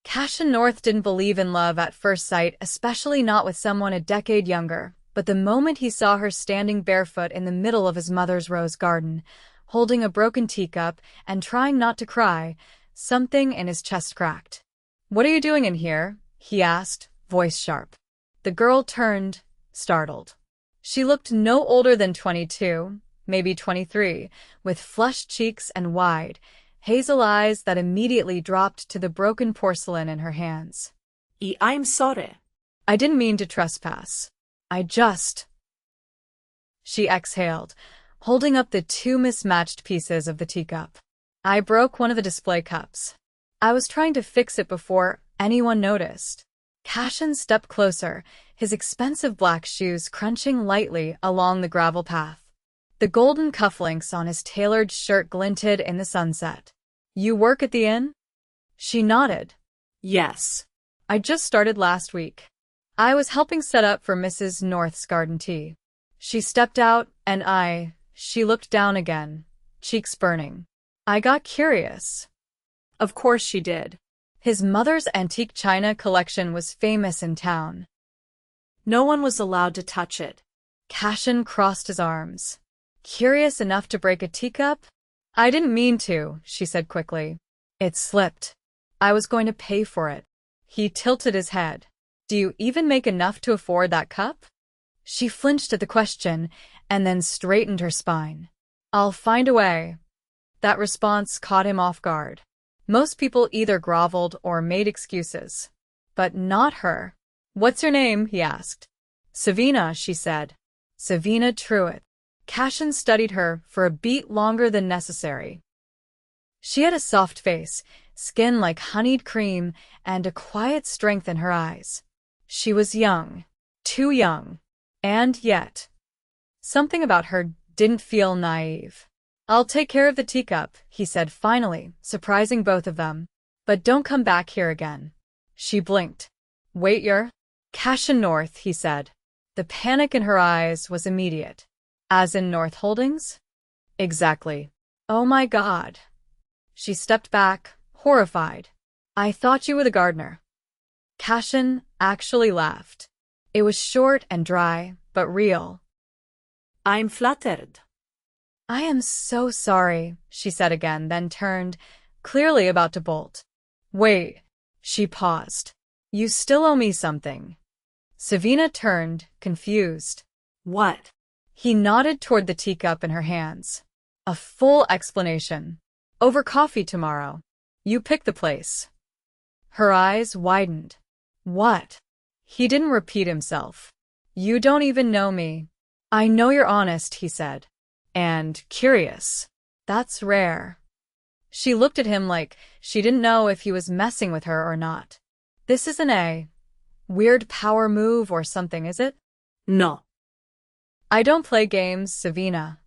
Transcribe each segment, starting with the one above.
Cassien North didn't believe in love at first sight, especially not with someone a decade younger, but the moment he saw her standing barefoot in the middle of his mother's rose garden, holding a broken teacup and trying not to cry, something in his chest cracked. "What are you doing in here?" he asked, voice sharp. The girl turned, startled. She looked no older than 22, maybe 23, with flushed cheeks and wide, hazel eyes that immediately dropped to the broken porcelain in her hands. I'm sorry. "I didn't mean to trespass. She exhaled, holding up the two mismatched pieces of the teacup. "I broke one of the display cups. I was trying to fix it before anyone noticed." Cassien stepped closer, his expensive black shoes crunching lightly along the gravel path. The golden cufflinks on his tailored shirt glinted in the sunset. "You work at the inn?" She nodded. Yes. "I just started last week. I was helping set up for Mrs. North's garden tea." She stepped out, and she looked down again, cheeks burning. "I got curious." Of course she did. His mother's antique china collection was famous in town. No one was allowed to touch it. Cassien crossed his arms. "Curious enough to break a teacup?" "I didn't mean to," she said quickly. "It slipped. I was going to pay for it." He tilted his head. "Do you even make enough to afford that cup?" She flinched at the question, and then straightened her spine. "I'll find a way." That response caught him off guard. Most people either groveled or made excuses. But not her. "What's your name?" he asked. "Savina," she said. "Savina Truett." Cassien studied her for a beat longer than necessary. She had a soft face, skin like honeyed cream, and a quiet strength in her eyes. She was young. Too young. And yet, something about her didn't feel naive. "I'll take care of the teacup," he said finally, surprising both of them. "But don't come back here again." She blinked. "Wait, you're Cassien North," he said. The panic in her eyes was immediate. "As in North Holdings?" "Exactly." "Oh my God." She stepped back, horrified. "I thought you were the gardener." Cassien actually laughed. It was short and dry, but real. "I'm flattered." "I am so sorry," she said again, then turned, clearly about to bolt. "Wait." She paused. "You still owe me something." Savina turned, confused. "What?" He nodded toward the teacup in her hands. "A full explanation. Over coffee tomorrow. You pick the place." Her eyes widened. "What?" He didn't repeat himself. "You don't even know me." "I know you're honest," he said. "And curious. That's rare." She looked at him like she didn't know if he was messing with her or not. "This isn't a weird power move or something, is it?" "No." "I don't play games, Savina."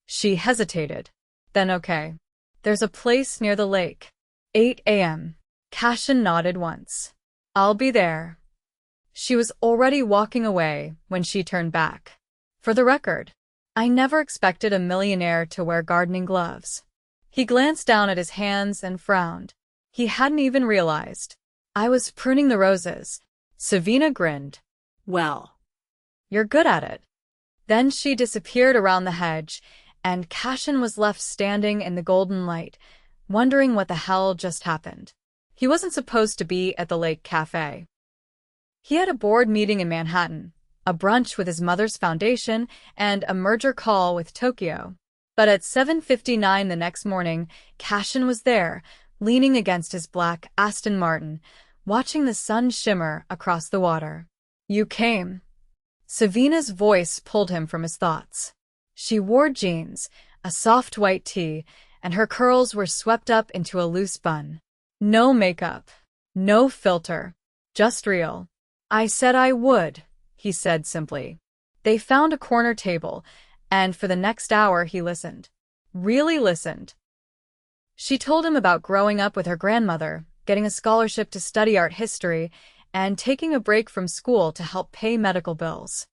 She hesitated. "Then okay. There's a place near the lake. 8 a.m. Cassien nodded once. "I'll be there." She was already walking away when she turned back. "For the record, I never expected a millionaire to wear gardening gloves." He glanced down at his hands and frowned. He hadn't even realized. "I was pruning the roses." Savina grinned. "Well, you're good at it." Then she disappeared around the hedge, and Cassien was left standing in the golden light, wondering what the hell just happened. He wasn't supposed to be at the Lake Cafe. He had a board meeting in Manhattan, a brunch with his mother's foundation, and a merger call with Tokyo. But at 7:59 the next morning, Cassien was there, leaning against his black Aston Martin, watching the sun shimmer across the water. "You came." Savina's voice pulled him from his thoughts. She wore jeans, a soft white tee, and her curls were swept up into a loose bun. No makeup. No filter. Just real. "I said I would," he said simply. They found a corner table, and for the next hour he listened. Really listened. She told him about growing up with her grandmother, getting a scholarship to study art history, and taking a break from school to help pay medical bills.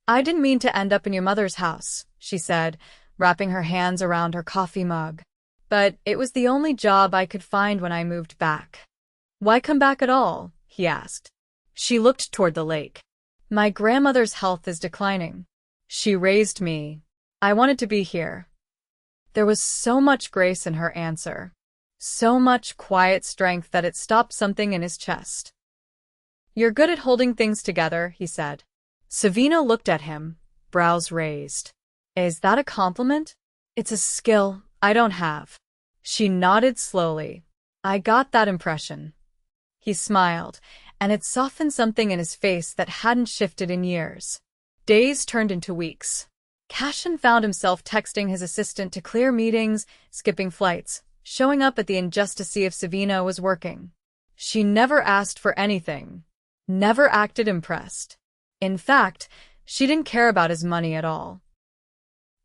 "I didn't mean to end up in your mother's house," she said, wrapping her hands around her coffee mug. "But it was the only job I could find when I moved back." Why come back at all? He asked. She looked toward the lake. My grandmother's health is declining. She raised me. I wanted to be here. There was so much grace in her answer. So much quiet strength that it stopped something in his chest. You're good at holding things together, he said. Savina looked at him, brows raised. Is that a compliment? It's a skill I don't have. She nodded slowly. I got that impression. He smiled, and it softened something in his face that hadn't shifted in years. Days turned into weeks. Cassien found himself texting his assistant to clear meetings, skipping flights, showing up at the injustice if Savina was working. She never asked for anything, never acted impressed. In fact, she didn't care about his money at all.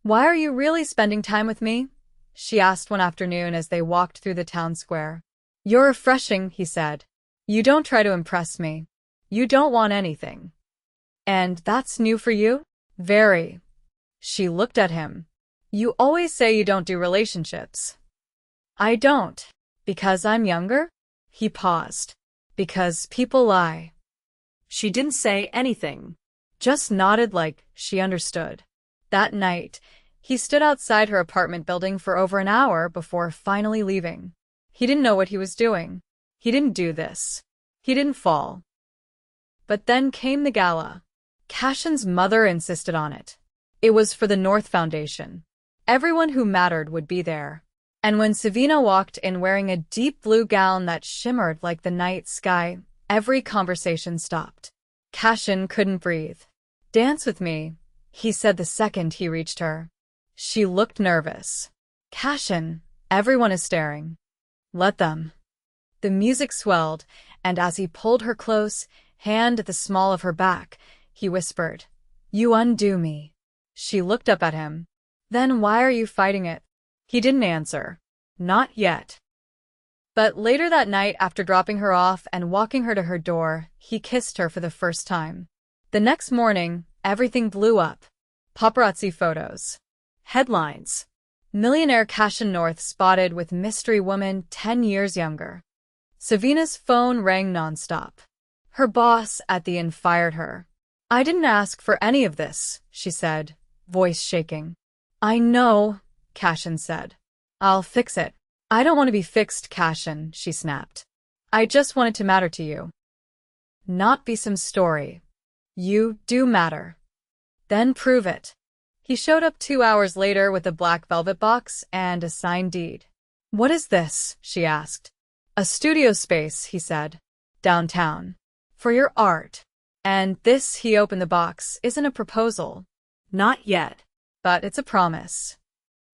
Why are you really spending time with me? She asked one afternoon as they walked through the town square. You're refreshing, he said. You don't try to impress me. You don't want anything. And that's new for you? Very. She looked at him. You always say you don't do relationships. I don't. Because I'm younger? He paused. Because people lie. She didn't say anything. Just nodded like she understood. That night, he stood outside her apartment building for over an hour before finally leaving. He didn't know what he was doing. He didn't do this. He didn't fall. But then came the gala. Cassien's mother insisted on it. It was for the North Foundation. Everyone who mattered would be there. And when Savina walked in wearing a deep blue gown that shimmered like the night sky, every conversation stopped. Cassien couldn't breathe. Dance with me, he said the second he reached her. She looked nervous. Cassien, everyone is staring. Let them. The music swelled, and as he pulled her close, hand at the small of her back, he whispered, You undo me. She looked up at him. Then why are you fighting it? He didn't answer. Not yet. But later that night, after dropping her off and walking her to her door, he kissed her for the first time. The next morning, everything blew up. Paparazzi photos. Headlines. Millionaire Cassien North spotted with mystery woman 10 years younger. Savina's phone rang nonstop. Her boss at the inn fired her. I didn't ask for any of this, she said, voice shaking. I know, Cassien said. I'll fix it. I don't want to be fixed, Cassien, she snapped. I just want it to matter to you. Not be some story. You do matter. Then prove it. He showed up 2 hours later with a black velvet box and a signed deed. What is this? She asked. A studio space, he said. Downtown. For your art. And this, he opened the box, isn't a proposal. Not yet. But it's a promise.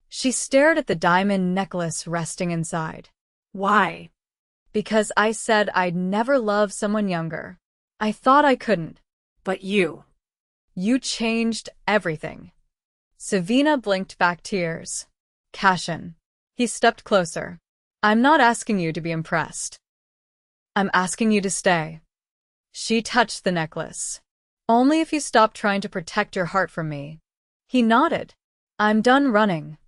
She stared at the diamond necklace resting inside. Why? Because I said I'd never love someone younger. I thought I couldn't. But you. You changed everything. Savina blinked back tears. Cassien. He stepped closer. I'm not asking you to be impressed. I'm asking you to stay. She touched the necklace. Only if you stop trying to protect your heart from me. He nodded. I'm done running.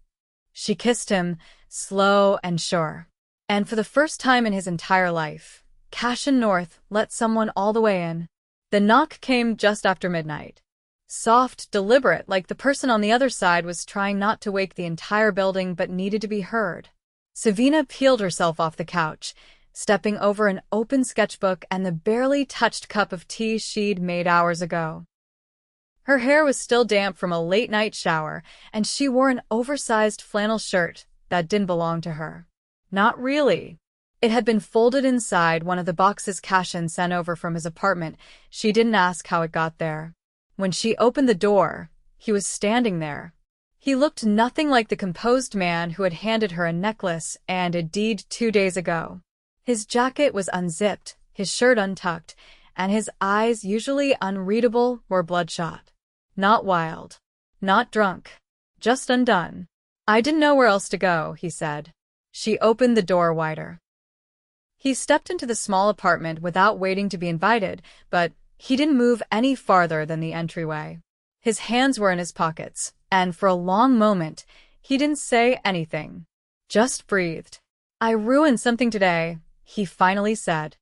She kissed him, slow and sure. And for the first time in his entire life, Cassien North let someone all the way in. The knock came just after midnight. Soft, deliberate, like the person on the other side was trying not to wake the entire building but needed to be heard. Savina peeled herself off the couch, stepping over an open sketchbook and the barely touched cup of tea she'd made hours ago. Her hair was still damp from a late-night shower, and she wore an oversized flannel shirt that didn't belong to her. Not really. It had been folded inside one of the boxes Cassien sent over from his apartment. She didn't ask how it got there. When she opened the door, he was standing there. He looked nothing like the composed man who had handed her a necklace and a deed 2 days ago. His jacket was unzipped, his shirt untucked, and his eyes, usually unreadable, were bloodshot. Not wild. Not drunk. Just undone. I didn't know where else to go, he said. She opened the door wider. He stepped into the small apartment without waiting to be invited, but he didn't move any farther than the entryway. His hands were in his pockets, and for a long moment, he didn't say anything. Just breathed. I ruined something today, he finally said.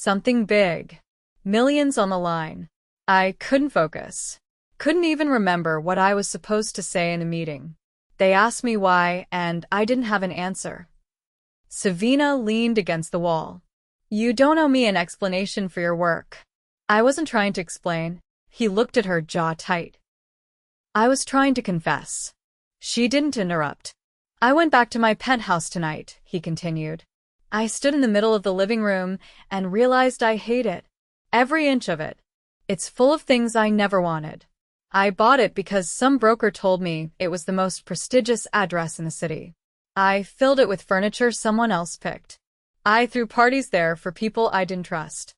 Something big. Millions on the line. I couldn't focus. Couldn't even remember what I was supposed to say in the meeting. They asked me why, and I didn't have an answer. Savina leaned against the wall. You don't owe me an explanation for your work. I wasn't trying to explain. He looked at her, jaw tight. I was trying to confess. She didn't interrupt. I went back to my penthouse tonight, he continued. I stood in the middle of the living room and realized I hate it. Every inch of it. It's full of things I never wanted. I bought it because some broker told me it was the most prestigious address in the city. I filled it with furniture someone else picked. I threw parties there for people I didn't trust.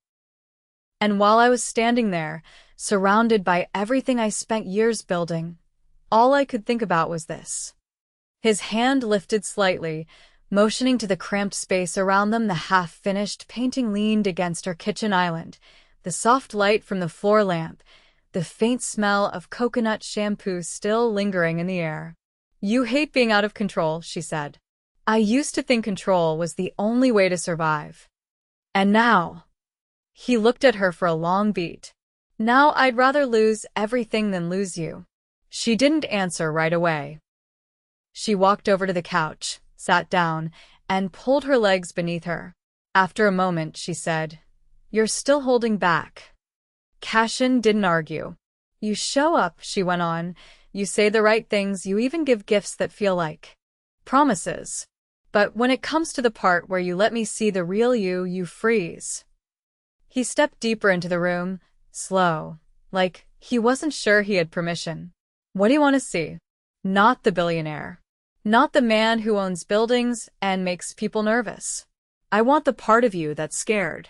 And while I was standing there, surrounded by everything I spent years building, all I could think about was this. His hand lifted slightly, motioning to the cramped space around them. The half-finished painting leaned against our kitchen island, the soft light from the floor lamp, the faint smell of coconut shampoo still lingering in the air. You hate being out of control, she said. I used to think control was the only way to survive. And now... He looked at her for a long beat. Now I'd rather lose everything than lose you. She didn't answer right away. She walked over to the couch, sat down, and pulled her legs beneath her. After a moment, she said, You're still holding back. Cassien didn't argue. You show up, she went on. You say the right things, you even give gifts that feel like promises. But when it comes to the part where you let me see the real you, you freeze. He stepped deeper into the room, slow, like he wasn't sure he had permission. What do you want to see? Not the billionaire. Not the man who owns buildings and makes people nervous. I want the part of you that's scared.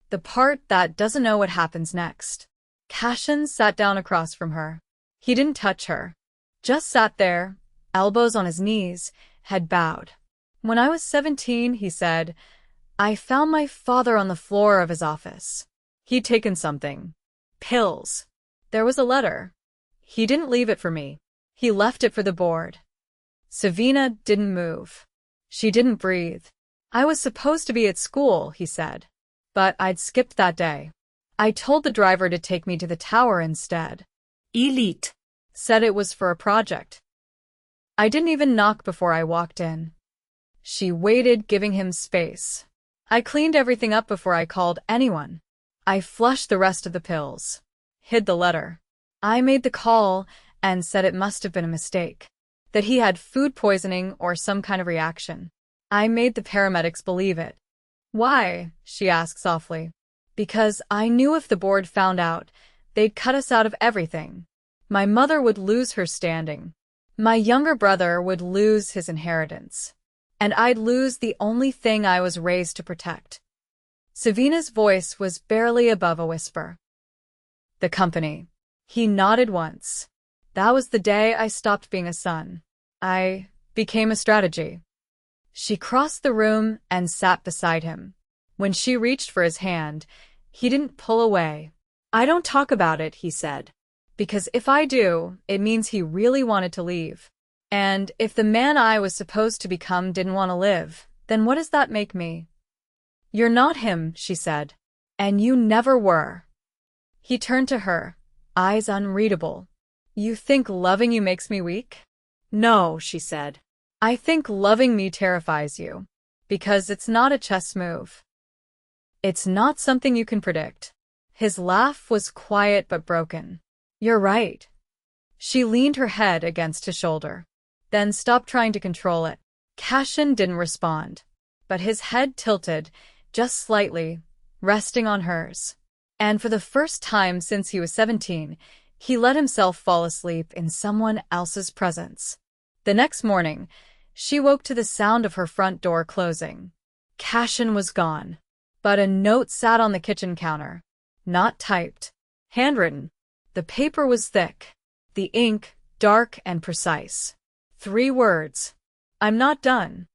The part that doesn't know what happens next. Cassien sat down across from her. He didn't touch her. Just sat there, elbows on his knees, head bowed. When I was 17, he said, I found my father on the floor of his office. He'd taken something. Pills. There was a letter. He didn't leave it for me. He left it for the board. Savina didn't move. She didn't breathe. I was supposed to be at school, he said. But I'd skipped that day. I told the driver to take me to the tower instead. Elite. Said it was for a project. I didn't even knock before I walked in. She waited, giving him space. I cleaned everything up before I called anyone. I flushed the rest of the pills. Hid the letter. I made the call and said it must have been a mistake. That he had food poisoning or some kind of reaction. I made the paramedics believe it. Why? She asked softly. Because I knew if the board found out, they'd cut us out of everything. My mother would lose her standing. My younger brother would lose his inheritance. And I'd lose the only thing I was raised to protect. Savina's voice was barely above a whisper. The company. He nodded once. That was the day I stopped being a son. I became a strategy. She crossed the room and sat beside him. When she reached for his hand, he didn't pull away. I don't talk about it, he said. Because if I do, it means he really wanted to leave. And if the man I was supposed to become didn't want to live, then what does that make me? You're not him, she said. And you never were. He turned to her, eyes unreadable. You think loving you makes me weak? No, she said. I think loving me terrifies you. Because it's not a chess move. It's not something you can predict. His laugh was quiet but broken. You're right. She leaned her head against his shoulder. Then stopped trying to control it. Cassien didn't respond, but his head tilted, just slightly, resting on hers. And for the first time since he was 17, he let himself fall asleep in someone else's presence. The next morning, she woke to the sound of her front door closing. Cassien was gone, but a note sat on the kitchen counter. Not typed. Handwritten. The paper was thick. The ink, dark and precise. 3 words. I'm not done.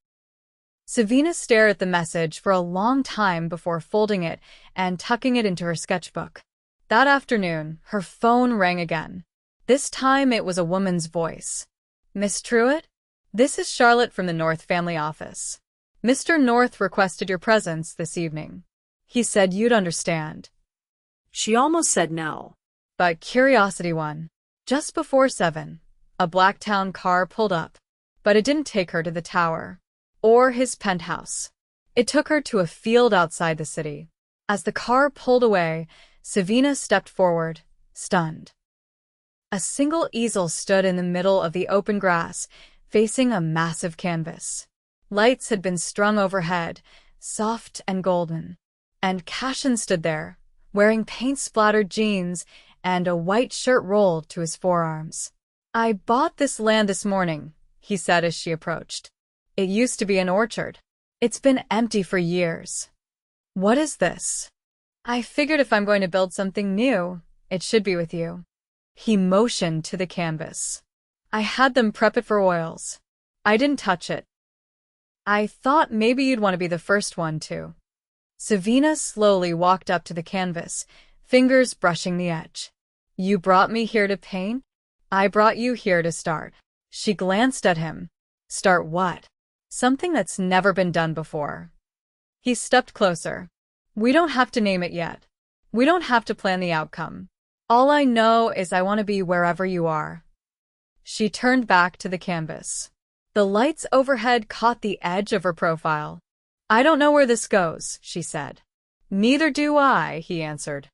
Savina stared at the message for a long time before folding it and tucking it into her sketchbook. That afternoon, her phone rang again. This time it was a woman's voice. Miss Truett? This is Charlotte from the North family office. Mr. North requested your presence this evening. He said you'd understand. She almost said no. But curiosity won. Just before 7, a Blacktown car pulled up. But it didn't take her to the tower. Or his penthouse. It took her to a field outside the city. As the car pulled away, Savina stepped forward, stunned. A single easel stood in the middle of the open grass, facing a massive canvas. Lights had been strung overhead, soft and golden. And Cassien stood there, wearing paint-splattered jeans and a white shirt rolled to his forearms. "I bought this land this morning," he said as she approached. "It used to be an orchard. It's been empty for years." "What is this?" "I figured if I'm going to build something new, it should be with you." He motioned to the canvas. "I had them prep it for oils. I didn't touch it. I thought maybe you'd want to be the first one to." Savina slowly walked up to the canvas, fingers brushing the edge. "You brought me here to paint? I brought you here to start." She glanced at him. "Start what?" "Something that's never been done before." He stepped closer. "We don't have to name it yet. We don't have to plan the outcome. All I know is I want to be wherever you are." She turned back to the canvas. The lights overhead caught the edge of her profile. "I don't know where this goes," she said. "Neither do I," he answered.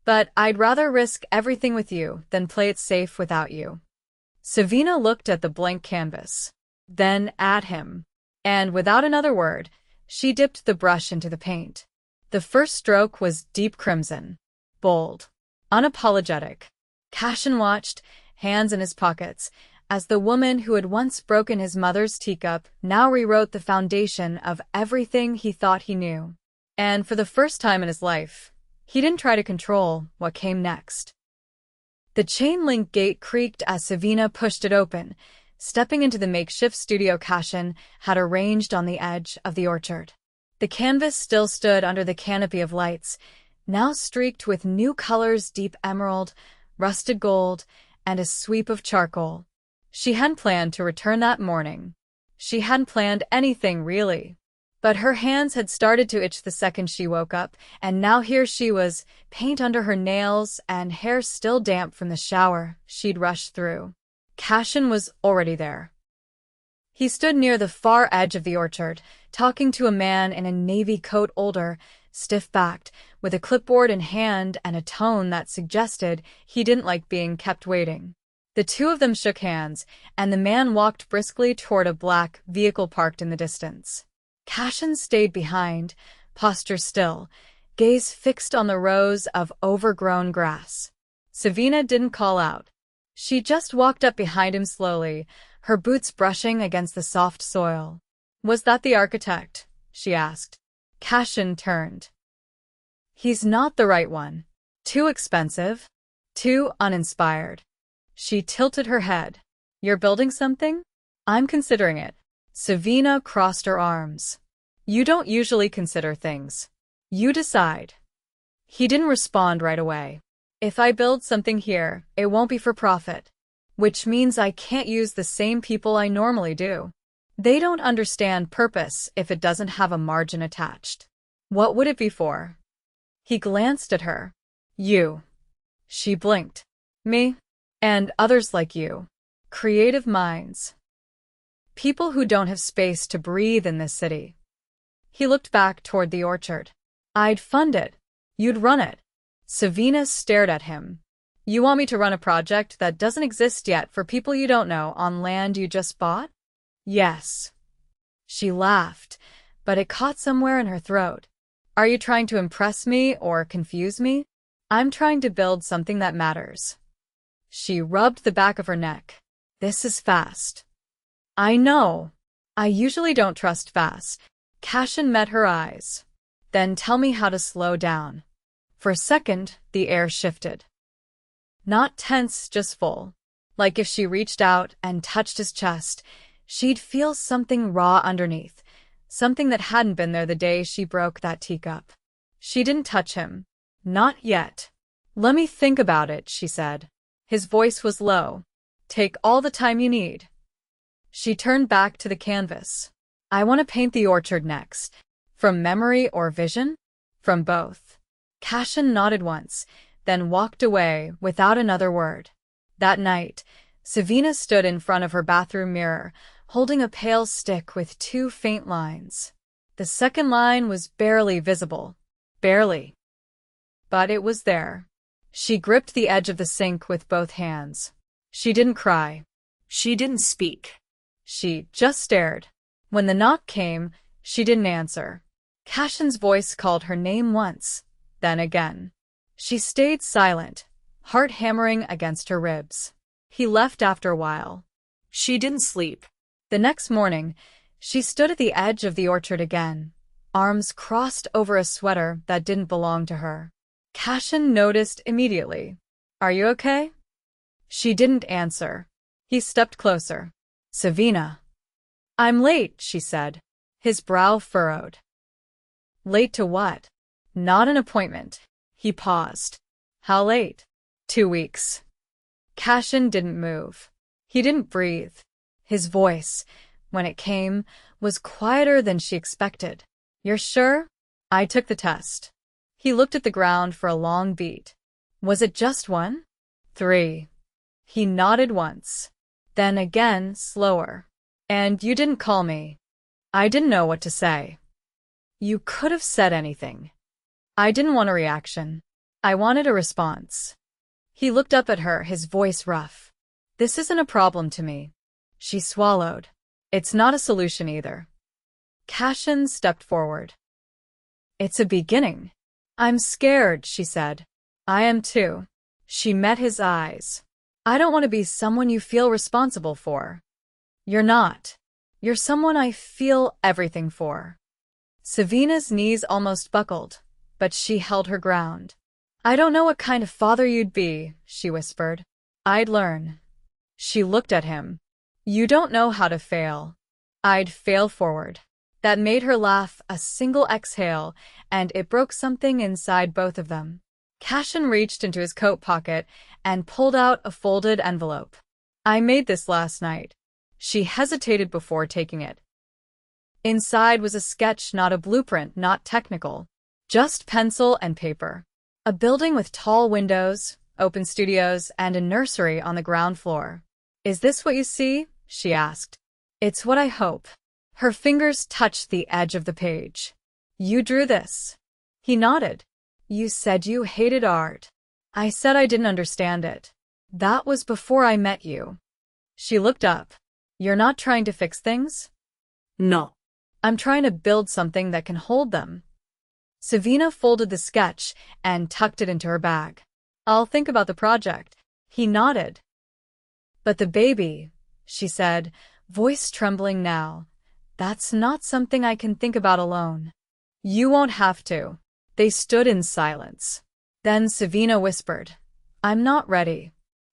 "But I'd rather risk everything with you than play it safe without you." Savina looked at the blank canvas, then at him, and without another word, she dipped the brush into the paint. The first stroke was deep crimson, bold, unapologetic. Cassien watched, hands in his pockets, as the woman who had once broken his mother's teacup now rewrote the foundation of everything he thought he knew. And for the first time in his life, he didn't try to control what came next. The chain-link gate creaked as Savina pushed it open, stepping into the makeshift studio Cassien had arranged on the edge of the orchard. The canvas still stood under the canopy of lights, now streaked with new colors: deep emerald, rusted gold, and a sweep of charcoal. She hadn't planned to return that morning. She hadn't planned anything, really. But her hands had started to itch the second she woke up, and now here she was, paint under her nails and hair still damp from the shower she'd rushed through. Cassien was already there. He stood near the far edge of the orchard, talking to a man in a navy coat, older, stiff-backed, with a clipboard in hand and a tone that suggested he didn't like being kept waiting. The two of them shook hands, and the man walked briskly toward a black vehicle parked in the distance. Cassien stayed behind, posture still, gaze fixed on the rows of overgrown grass. Savina didn't call out. She just walked up behind him slowly, her boots brushing against the soft soil. "Was that the architect?" she asked. Cassien turned. "He's not the right one. Too expensive. Too uninspired." She tilted her head. "You're building something?" "I'm considering it." Savina crossed her arms. "You don't usually consider things. You decide." He didn't respond right away. "If I build something here, it won't be for profit. Which means I can't use the same people I normally do. They don't understand purpose if it doesn't have a margin attached. What would it be for?" He glanced at her. "You." She blinked. "Me? And others like you. Creative minds. People who don't have space to breathe in this city." He looked back toward the orchard. "I'd fund it. You'd run it." Savina stared at him. "You want me to run a project that doesn't exist yet for people you don't know on land you just bought?" "Yes." She laughed, but it caught somewhere in her throat. "Are you trying to impress me or confuse me?" "I'm trying to build something that matters." She rubbed the back of her neck. "This is fast." "I know. I usually don't trust fast." Cassien met her eyes. "Then tell me how to slow down." For a second, the air shifted. Not tense, just full. Like if she reached out and touched his chest, she'd feel something raw underneath, something that hadn't been there the day she broke that teacup. She didn't touch him. Not yet. "Let me think about it," she said. His voice was low. "Take all the time you need." She turned back to the canvas. "I want to paint the orchard next." "From memory or vision?" From both. Cassien nodded once, then walked away without another word. That night, Savina stood in front of her bathroom mirror, holding a pale stick with 2 faint lines. The second line was barely visible. Barely. But it was there. She gripped the edge of the sink with both hands. She didn't cry. She didn't speak. She just stared. When the knock came, she didn't answer. Cassien's voice called her name once, then again. She stayed silent, heart hammering against her ribs. He left after a while. She didn't sleep. The next morning, she stood at the edge of the orchard again, arms crossed over a sweater that didn't belong to her. Cassien noticed immediately. "Are you okay?" She didn't answer. He stepped closer. "Savina." "I'm late," she said. His brow furrowed. "Late to what?" "Not an appointment." He paused. "How late?" 2 weeks. Cassien didn't move. He didn't breathe. His voice, when it came, was quieter than she expected. "You're sure?" "I took the test." He looked at the ground for a long beat. "Was it just 1?" "3." He nodded once. Then again, slower. "And you didn't call me." "I didn't know what to say." "You could have said anything." "I didn't want a reaction. I wanted a response." He looked up at her, his voice rough. "This isn't a problem to me." She swallowed. "It's not a solution either." Cassien stepped forward. "It's a beginning." "I'm scared," she said. "I am too." She met his eyes. "I don't want to be someone you feel responsible for." "You're not. You're someone I feel everything for." Savina's knees almost buckled, but she held her ground. "I don't know what kind of father you'd be," she whispered. "I'd learn." She looked at him. "You don't know how to fail." "I'd fail forward." That made her laugh, a single exhale, and it broke something inside both of them. Cassien reached into his coat pocket and pulled out a folded envelope. "I made this last night." She hesitated before taking it. Inside was a sketch, not a blueprint, not technical. Just pencil and paper. A building with tall windows, open studios, and a nursery on the ground floor. "Is this what you see?" she asked. "It's what I hope." Her fingers touched the edge of the page. "You drew this?" He nodded. "You said you hated art." "I said I didn't understand it." "That was before I met you." She looked up. "You're not trying to fix things?" "No." "I'm trying to build something that can hold them." Savina folded the sketch and tucked it into her bag. "I'll think about the project." He nodded. "But the baby," she said, voice trembling now. "That's not something I can think about alone." "You won't have to." They stood in silence. Then Savina whispered, "I'm not ready."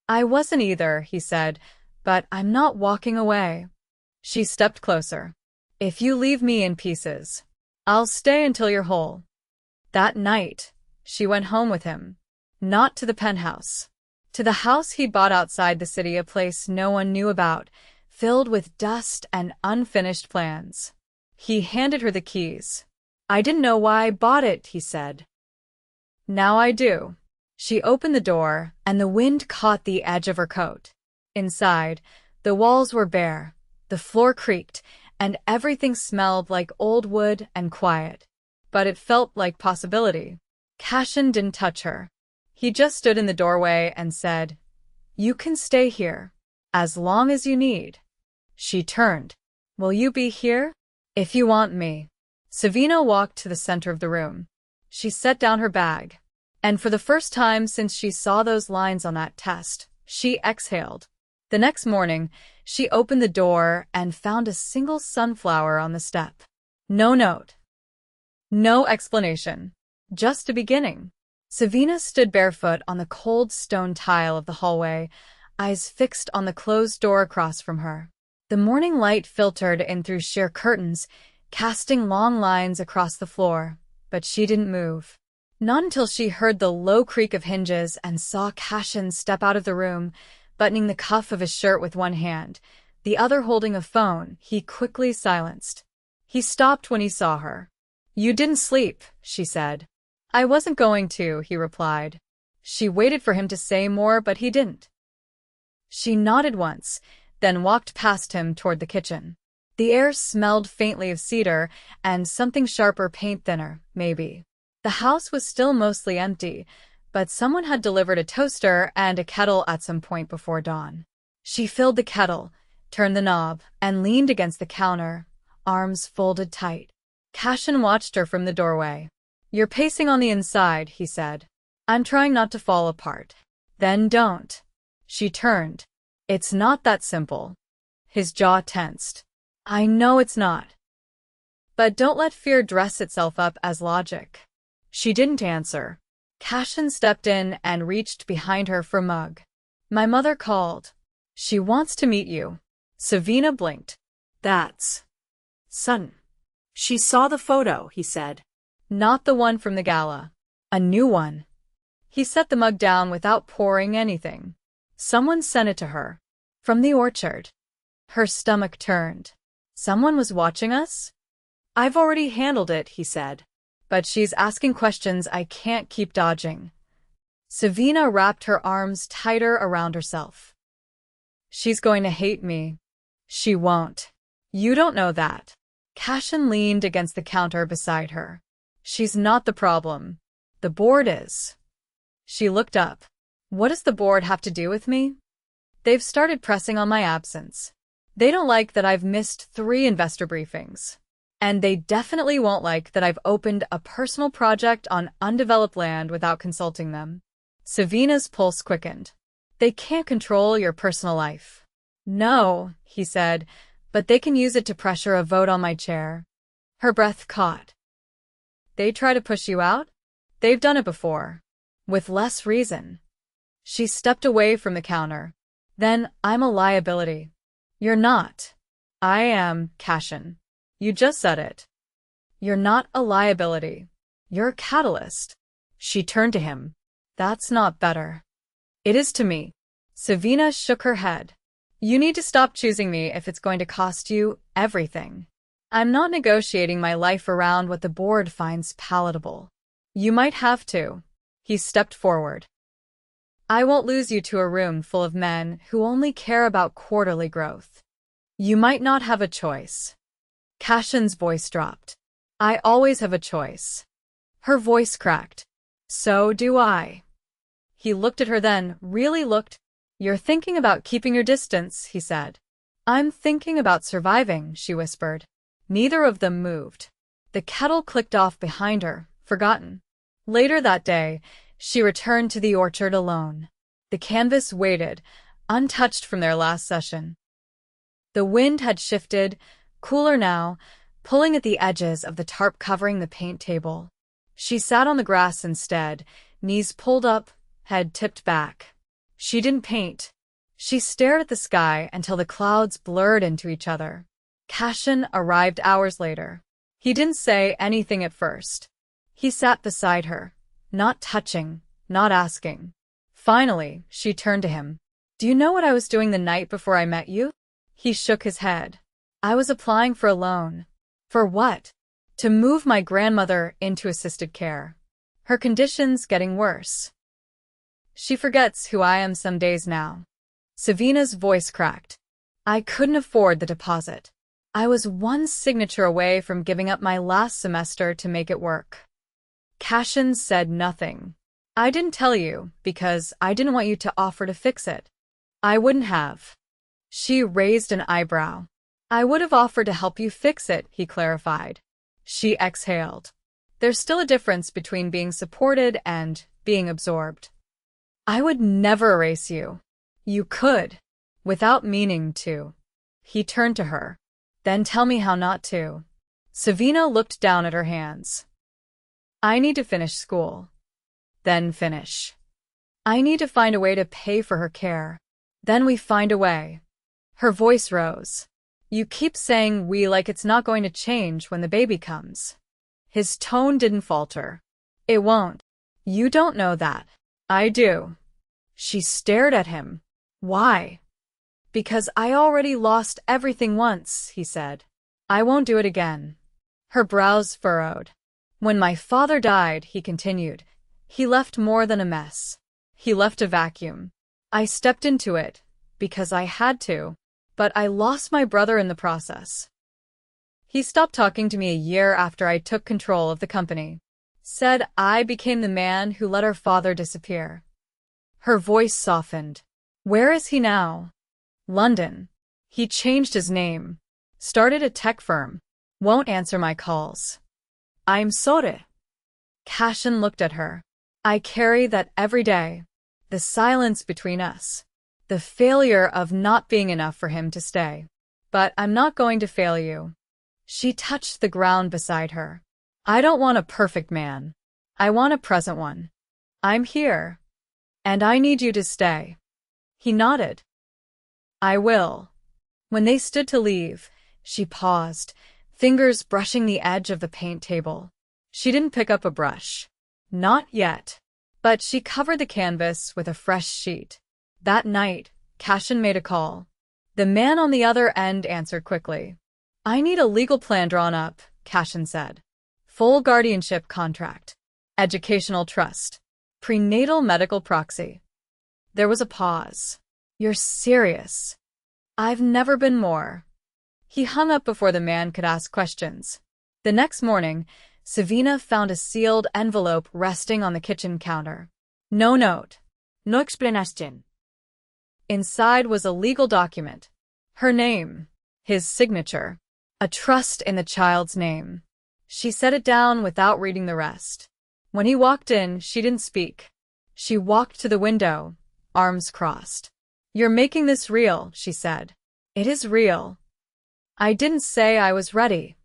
"I wasn't either," he said, "but I'm not walking away." She stepped closer. "If you leave me in pieces, I'll stay until you're whole." That night, she went home with him. Not to the penthouse. To the house he'd bought outside the city, a place no one knew about, filled with dust and unfinished plans. He handed her the keys. "I didn't know why I bought it," he said. "Now I do." She opened the door, and the wind caught the edge of her coat. Inside, the walls were bare, the floor creaked, and everything smelled like old wood and quiet. But it felt like possibility. Cassien didn't touch her. He just stood in the doorway and said, "You can stay here, as long as you need." She turned. "Will you be here?" "If you want me." Savina walked to the center of the room. She set down her bag. And for the first time since she saw those lines on that test, she exhaled. The next morning, she opened the door and found a single sunflower on the step. No note. No explanation. Just a beginning. Savina stood barefoot on the cold stone tile of the hallway, eyes fixed on the closed door across from her. The morning light filtered in through sheer curtains, casting long lines across the floor, but she didn't move. Not until she heard the low creak of hinges and saw Cassien step out of the room, buttoning the cuff of his shirt with one hand, the other holding a phone, he quickly silenced. He stopped when he saw her. "You didn't sleep," she said. I wasn't going to, he replied. She waited for him to say more, but he didn't. She nodded once, then walked past him toward the kitchen. The air smelled faintly of cedar and something sharper, paint thinner, maybe. The house was still mostly empty, but someone had delivered a toaster and a kettle at some point before dawn. She filled the kettle, turned the knob, and leaned against the counter, arms folded tight. Cassien watched her from the doorway. You're pacing on the inside, he said. I'm trying not to fall apart. Then don't. She turned. It's not that simple. His jaw tensed. I know it's not. But don't let fear dress itself up as logic. She didn't answer. Cassien stepped in and reached behind her for a mug. My mother called. She wants to meet you. Savina blinked. That's sudden. She saw the photo, he said. Not the one from the gala. A new one. He set the mug down without pouring anything. Someone sent it to her. From the orchard. Her stomach turned. Someone was watching us? I've already handled it, he said. But she's asking questions I can't keep dodging. Savina wrapped her arms tighter around herself. She's going to hate me. She won't. You don't know that. Cassien leaned against the counter beside her. She's not the problem. The board is. She looked up. What does the board have to do with me? They've started pressing on my absence. They don't like that I've missed 3 investor briefings. And they definitely won't like that I've opened a personal project on undeveloped land without consulting them. Savina's pulse quickened. They can't control your personal life. No, he said, but they can use it to pressure a vote on my chair. Her breath caught. They try to push you out? They've done it before. With less reason. She stepped away from the counter. Then I'm a liability. You're not. I am, Cassien. You just said it. You're not a liability. You're a catalyst. She turned to him. That's not better. It is to me. Savina shook her head. You need to stop choosing me if it's going to cost you everything. I'm not negotiating my life around what the board finds palatable. You might have to. He stepped forward. I won't lose you to a room full of men who only care about quarterly growth. You might not have a choice. Cassien's voice dropped. I always have a choice. Her voice cracked. So do I. He looked at her then, really looked. You're thinking about keeping your distance, he said. I'm thinking about surviving, she whispered. Neither of them moved. The kettle clicked off behind her, forgotten. Later that day, she returned to the orchard alone. The canvas waited, untouched from their last session. The wind had shifted, cooler now, pulling at the edges of the tarp covering the paint table. She sat on the grass instead, knees pulled up, head tipped back. She didn't paint. She stared at the sky until the clouds blurred into each other. Cassien arrived hours later. He didn't say anything at first. He sat beside her, not touching, not asking. Finally, she turned to him. Do you know what I was doing the night before I met you? He shook his head. I was applying for a loan. For what? To move my grandmother into assisted care. Her condition's getting worse. She forgets who I am some days now. Savina's voice cracked. I couldn't afford the deposit. I was one signature away from giving up my last semester to make it work. Cassien said nothing. I didn't tell you because I didn't want you to offer to fix it. I wouldn't have. She raised an eyebrow. I would have offered to help you fix it, he clarified. She exhaled. There's still a difference between being supported and being absorbed. I would never erase you. You could, without meaning to. He turned to her. Then tell me how not to. Savina looked down at her hands. I need to finish school. Then finish. I need to find a way to pay for her care. Then we find a way. Her voice rose. You keep saying we like it's not going to change when the baby comes. His tone didn't falter. It won't. You don't know that. I do. She stared at him. Why? Because I already lost everything once, he said. I won't do it again. Her brows furrowed. When my father died, he continued, he left more than a mess. He left a vacuum. I stepped into it, because I had to, but I lost my brother in the process. He stopped talking to me a year after I took control of the company. Said I became the man who let our father disappear. Her voice softened. Where is he now? London. He changed his name. Started a tech firm. Won't answer my calls. I'm sorry. Cassien looked at her. I carry that every day. The silence between us. The failure of not being enough for him to stay. But I'm not going to fail you. She touched the ground beside her. I don't want a perfect man. I want a present one. I'm here. And I need you to stay. He nodded. I will. When they stood to leave, she paused, fingers brushing the edge of the paint table. She didn't pick up a brush. Not yet. But she covered the canvas with a fresh sheet. That night, Cassien made a call. The man on the other end answered quickly. I need a legal plan drawn up, Cassien said. Full guardianship contract. Educational trust. Prenatal medical proxy. There was a pause. You're serious? I've never been more. He hung up before the man could ask questions. The next morning, Savina found a sealed envelope resting on the kitchen counter. No note. No explanation. Inside was a legal document. Her name. His signature. A trust in the child's name. She set it down without reading the rest. When he walked in, she didn't speak. She walked to the window, arms crossed. You're making this real, she said. It is real. I didn't say I was ready.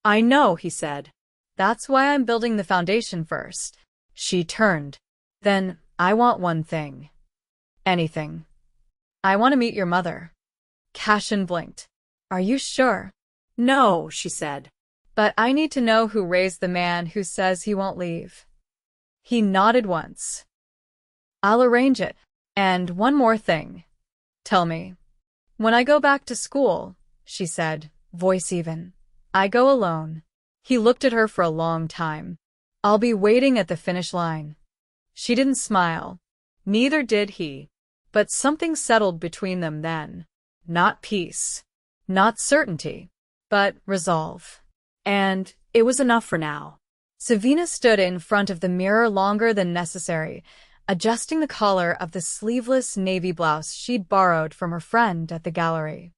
I know, he said. That's why I'm building the foundation first. She turned. Then, I want one thing. Anything. I want to meet your mother. Cassien blinked. Are you sure? No, she said. But I need to know who raised the man who says he won't leave. He nodded once. I'll arrange it. And one more thing. Tell me. When I go back to school, she said, voice even. I go alone. He looked at her for a long time. I'll be waiting at the finish line. She didn't smile. Neither did he. But something settled between them then. Not peace. Not certainty. But resolve. And it was enough for now. Savina stood in front of the mirror longer than necessary, adjusting the collar of the sleeveless navy blouse she'd borrowed from her friend at the gallery.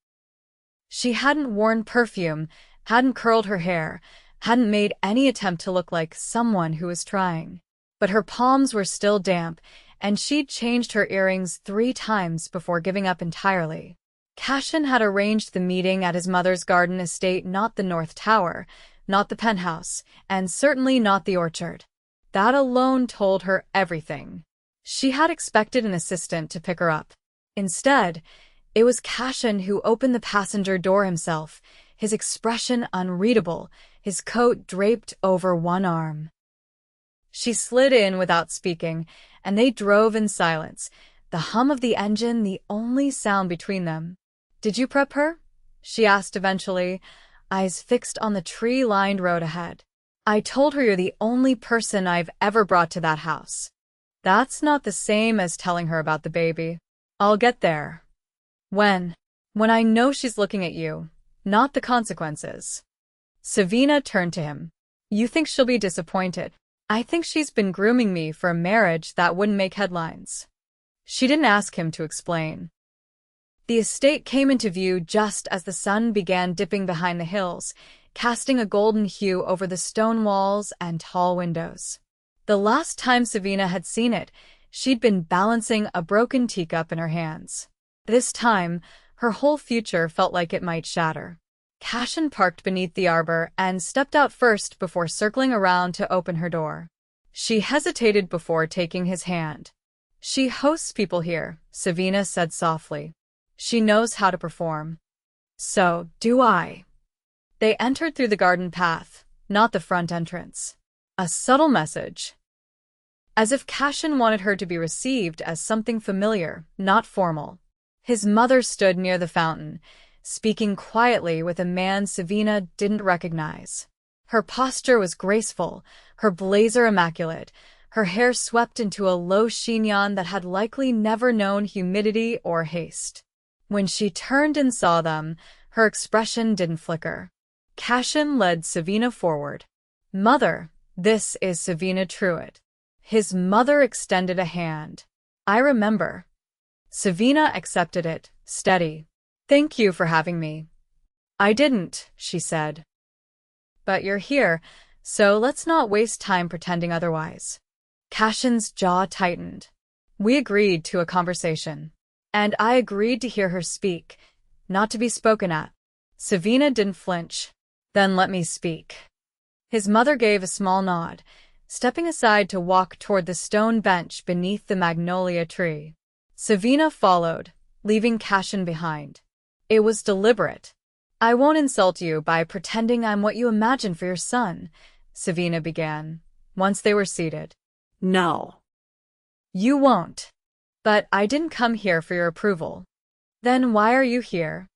She hadn't worn perfume, hadn't curled her hair, hadn't made any attempt to look like someone who was trying. But her palms were still damp, and she'd changed her earrings 3 times before giving up entirely. Cassien had arranged the meeting at his mother's garden estate, not the North Tower, not the penthouse, and certainly not the orchard. That alone told her everything. She had expected an assistant to pick her up. Instead, it was Cassien who opened the passenger door himself, his expression unreadable, his coat draped over one arm. She slid in without speaking, and they drove in silence, the hum of the engine the only sound between them. Did you prep her? She asked eventually, eyes fixed on the tree-lined road ahead. I told her you're the only person I've ever brought to that house. That's not the same as telling her about the baby. I'll get there. When I know she's looking at you, not the consequences. Savina turned to him. You think she'll be disappointed? I think she's been grooming me for a marriage that wouldn't make headlines. She didn't ask him to explain. The estate came into view just as the sun began dipping behind the hills, casting a golden hue over the stone walls and tall windows. The last time Savina had seen it, she'd been balancing a broken teacup in her hands. This time, her whole future felt like it might shatter. Cassien parked beneath the arbor and stepped out first before circling around to open her door. She hesitated before taking his hand. She hosts people here, Savina said softly. She knows how to perform. So do I. They entered through the garden path, not the front entrance. A subtle message. As if Cassien wanted her to be received as something familiar, not formal. His mother stood near the fountain, speaking quietly with a man Savina didn't recognize. Her posture was graceful, her blazer immaculate, her hair swept into a low chignon that had likely never known humidity or haste. When she turned and saw them, her expression didn't flicker. Cassien led Savina forward. "Mother, this is Savina Truett." His mother extended a hand. "I remember." Savina accepted it, steady. "Thank you for having me." "I didn't," she said. "But you're here, so let's not waste time pretending otherwise." Cassien's jaw tightened. We agreed to a conversation. And I agreed to hear her speak, not to be spoken at. Savina didn't flinch. "Then let me speak." His mother gave a small nod, stepping aside to walk toward the stone bench beneath the magnolia tree. Savina followed, leaving Cassien behind. It was deliberate. "I won't insult you by pretending I'm what you imagine for your son," Savina began, once they were seated. "No." "You won't. But I didn't come here for your approval." "Then why are you here?"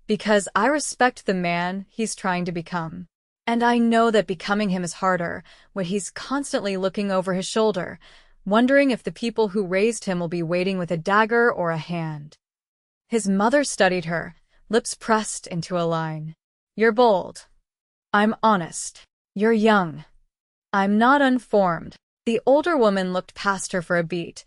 "Because I respect the man he's trying to become. And I know that becoming him is harder, when he's constantly looking over his shoulder, wondering if the people who raised him will be waiting with a dagger or a hand." His mother studied her, lips pressed into a line. "You're bold." "I'm honest." "You're young." "I'm not unformed." The older woman looked past her for a beat,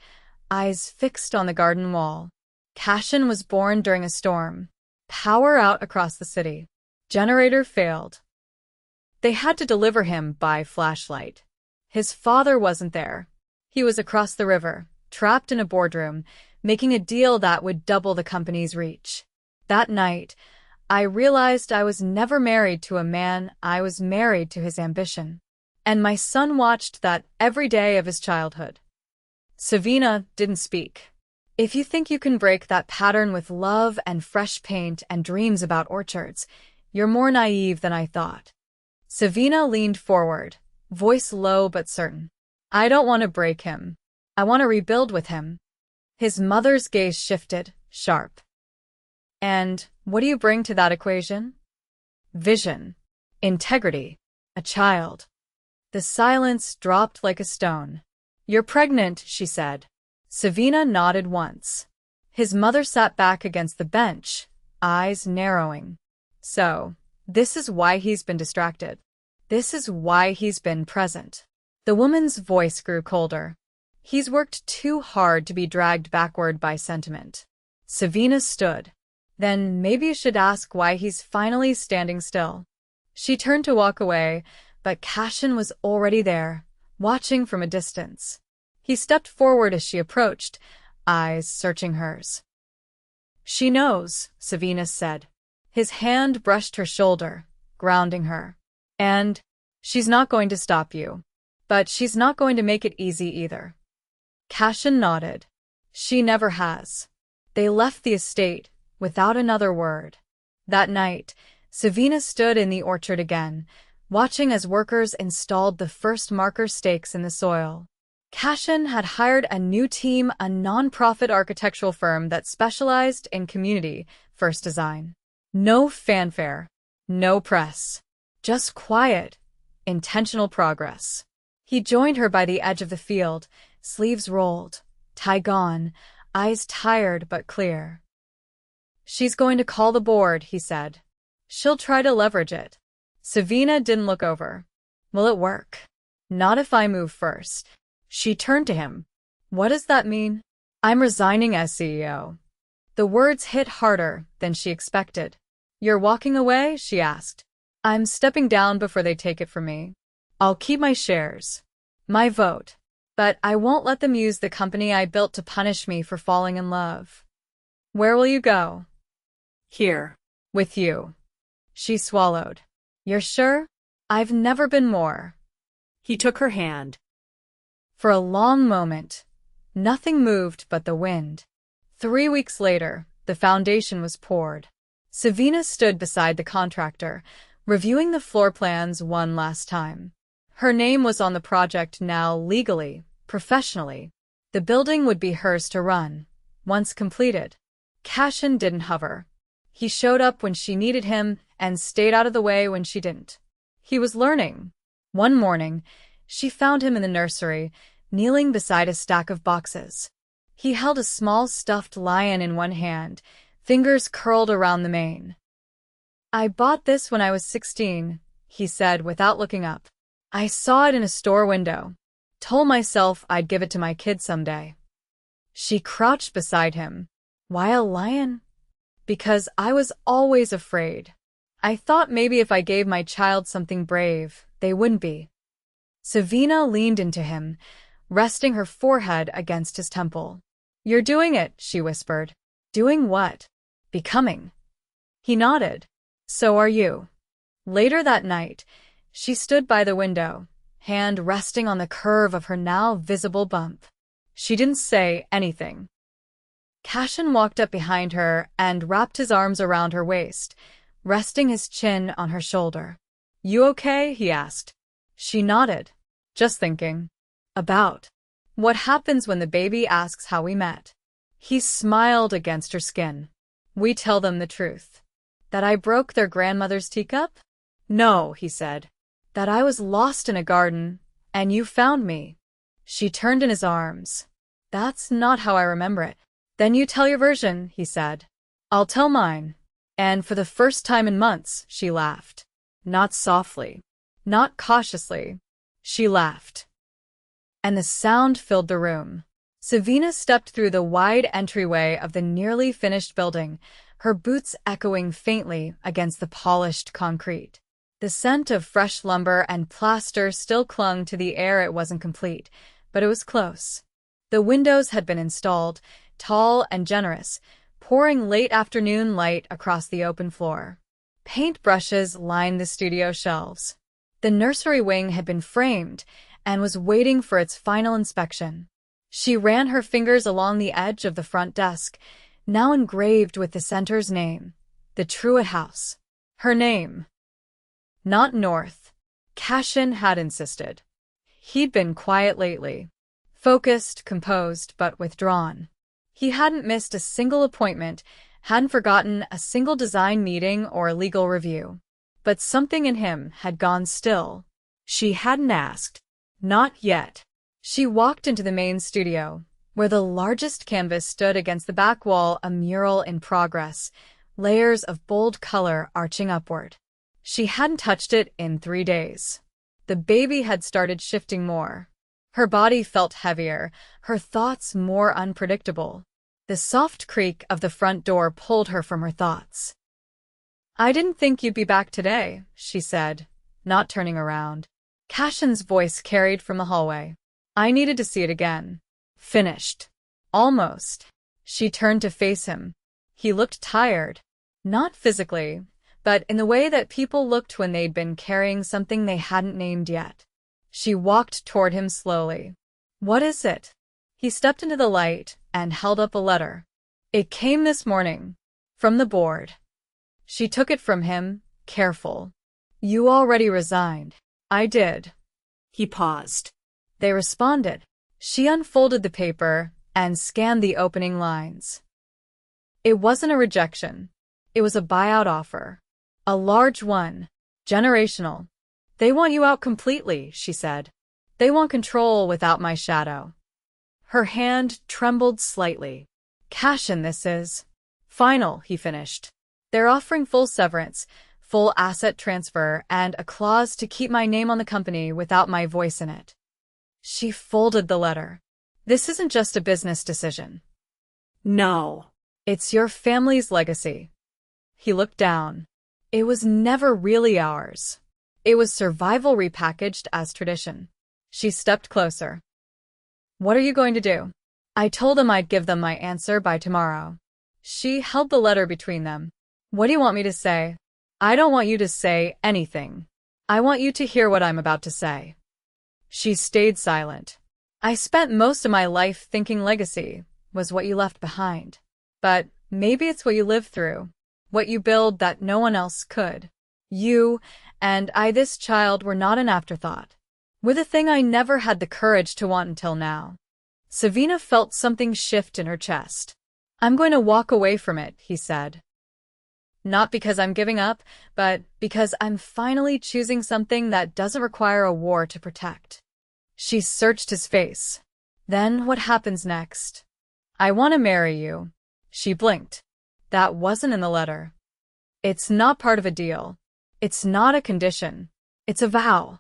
eyes fixed on the garden wall. Cassien was born during a storm. Power out across the city. Generator failed. They had to deliver him by flashlight. His father wasn't there. He was across the river, trapped in a boardroom, making a deal that would double the company's reach. That night, I realized I was never married to a man, I was married to his ambition. And my son watched that every day of his childhood. Savina didn't speak. "If you think you can break that pattern with love and fresh paint and dreams about orchards, you're more naive than I thought." Savina leaned forward, voice low but certain. "I don't want to break him. I want to rebuild with him." His mother's gaze shifted, sharp. "And what do you bring to that equation?" "Vision. Integrity. A child." The silence dropped like a stone. "You're pregnant," she said. Savina nodded once. His mother sat back against the bench, eyes narrowing. "So, this is why he's been distracted. This is why he's been present." The woman's voice grew colder. "He's worked too hard to be dragged backward by sentiment." Savina stood. "Then maybe you should ask why he's finally standing still." She turned to walk away, but Cassien was already there, watching from a distance. He stepped forward as she approached, eyes searching hers. "She knows," Savina said. His hand brushed her shoulder, grounding her. "And she's not going to stop you. But she's not going to make it easy either." Cassien nodded. "She never has." They left the estate without another word. That night, Savina stood in the orchard again, watching as workers installed the first marker stakes in the soil. Cassien had hired a new team, a non-profit architectural firm that specialized in community-first design. No fanfare, no press, just quiet, intentional progress. He joined her by the edge of the field, sleeves rolled, tie gone, eyes tired but clear. "She's going to call the board," he said. "She'll try to leverage it." Savina didn't look over. "Will it work?" "Not if I move first." She turned to him. "What does that mean?" "I'm resigning as CEO." The words hit harder than she expected. "You're walking away?" she asked. "I'm stepping down before they take it from me. I'll keep my shares, my vote, but I won't let them use the company I built to punish me for falling in love." "Where will you go?" "Here." "With you." She swallowed. "You're sure?" "I've never been more." He took her hand. For a long moment, nothing moved but the wind. 3 weeks later, the foundation was poured. Savina stood beside the contractor, reviewing the floor plans one last time. Her name was on the project now legally, professionally. The building would be hers to run, once completed. Cassien didn't hover. He showed up when she needed him and stayed out of the way when she didn't. He was learning. One morning, she found him in the nursery, kneeling beside a stack of boxes. He held a small stuffed lion in one hand, fingers curled around the mane. "I bought this when I was 16, he said without looking up. "I saw it in a store window. Told myself I'd give it to my kid someday." She crouched beside him. "Why a lion?" "Because I was always afraid. I thought maybe if I gave my child something brave, they wouldn't be." Savina leaned into him, resting her forehead against his temple. "You're doing it," she whispered. "Doing what?" "Becoming." He nodded. "So are you." Later that night, she stood by the window, hand resting on the curve of her now visible bump. She didn't say anything. Cassien walked up behind her and wrapped his arms around her waist, resting his chin on her shoulder. "You okay?" he asked. She nodded. "Just thinking." "About?" "What happens when the baby asks how we met." He smiled against her skin. "We tell them the truth." "That I broke their grandmother's teacup?" "No," he said. "That I was lost in a garden, and you found me." She turned in his arms. "That's not how I remember it." "Then you tell your version," he said. "I'll tell mine." And for the first time in months, she laughed. Not softly. Not cautiously. She laughed. And the sound filled the room. Savina stepped through the wide entryway of the nearly finished building, her boots echoing faintly against the polished concrete. The scent of fresh lumber and plaster still clung to the air. It wasn't complete, but it was close. The windows had been installed, tall and generous, pouring late afternoon light across the open floor. Paint brushes lined the studio shelves. The nursery wing had been framed and was waiting for its final inspection. She ran her fingers along the edge of the front desk, now engraved with the center's name, the Truett house. Her name. Not North. Cassien had insisted. He'd been quiet lately. Focused, composed, but withdrawn. He hadn't missed a single appointment, hadn't forgotten a single design meeting or legal review. But something in him had gone still. She hadn't asked. Not yet. She walked into the main studio, where the largest canvas stood against the back wall, a mural in progress, layers of bold color arching upward. She hadn't touched it in 3 days. The baby had started shifting more. Her body felt heavier, her thoughts more unpredictable. The soft creak of the front door pulled her from her thoughts. "I didn't think you'd be back today," she said, not turning around. Cassien's voice carried from the hallway. "I needed to see it again." "Finished." "Almost." She turned to face him. He looked tired. Not physically, but in the way that people looked when they'd been carrying something they hadn't named yet. She walked toward him slowly. "What is it?" He stepped into the light and held up a letter. "It came this morning. From the board." She took it from him, careful. "You already resigned." "I did." He paused. "They responded." She unfolded the paper and scanned the opening lines. It wasn't a rejection. It was a buyout offer. A large one. Generational. "They want you out completely," she said. "They want control without my shadow." Her hand trembled slightly. "Cassien, this is final," he finished. "They're offering full severance, full asset transfer, and a clause to keep my name on the company without my voice in it." She folded the letter. "This isn't just a business decision." "No. It's your family's legacy." He looked down. "It was never really ours. It was survival repackaged as tradition." She stepped closer. "What are you going to do?" "I told them I'd give them my answer by tomorrow." She held the letter between them. "What do you want me to say?" "I don't want you to say anything. I want you to hear what I'm about to say." She stayed silent. "I spent most of my life thinking legacy was what you left behind. But maybe it's what you lived through, what you build that no one else could. You and I, this child, were not an afterthought. We're the thing I never had the courage to want until now." Savina felt something shift in her chest. "I'm going to walk away from it," he said. Not because I'm giving up, but because I'm finally choosing something that doesn't require a war to protect. She searched his face. Then what happens next? I want to marry you. She blinked. That wasn't in the letter. It's not part of a deal. It's not a condition. It's a vow.